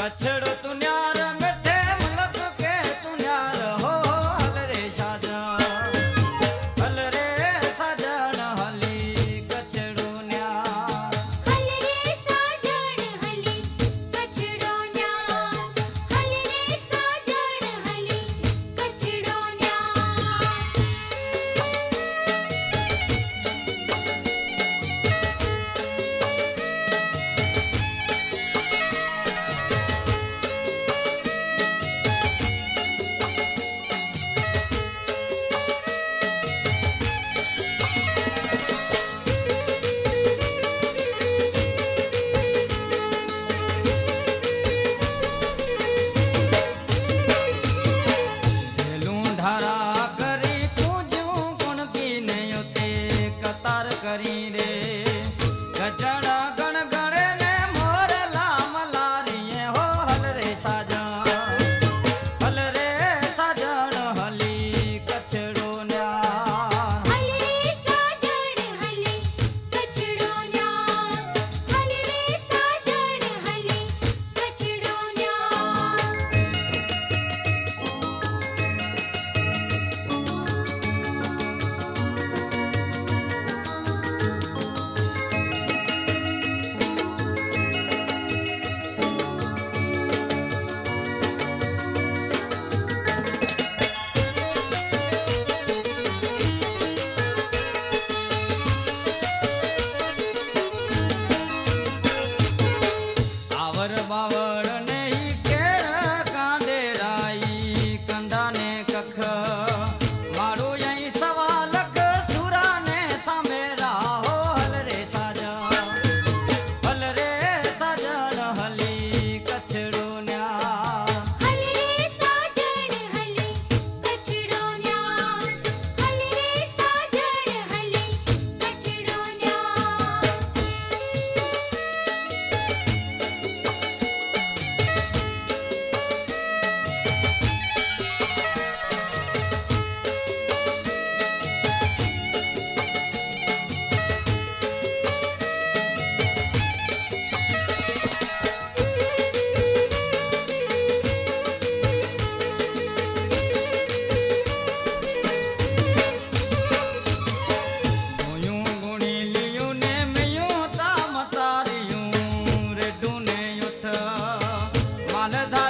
कछड़ो तू न्यार मिठे मुलक के तू न्यार हो हल रे साजन हली कछड़ो न्यार हल रे साजन हली कछड़ो न्यार हल रे साजन हली कछड़ो न्यार ढारा करी पूजू गुण की नयोते कतार करी रे गजड़ा गण गणे ने मोरला मलारिये हो हल रे साजन हली कछड़ो न्यार हल रे साजन हली कछड़ो न्यार हल रे साजन हली कछड़ो न्यार આવર બાવળ ને ઈ કેળ કાંડે રાઈ કંડા ને કખ મારું અહીં સવા લખ સુરા ને સામે રાહો હલ રે સાજન હલી કછડો ન્યાર હલ રે સાજન હલી કછડો ન્યાર હલ રે સાજન હલી કછડો ન્યાર હોયું ગુણી લિયું ને મેયું તામ તારિયું રેડું ને યુઠ માલધા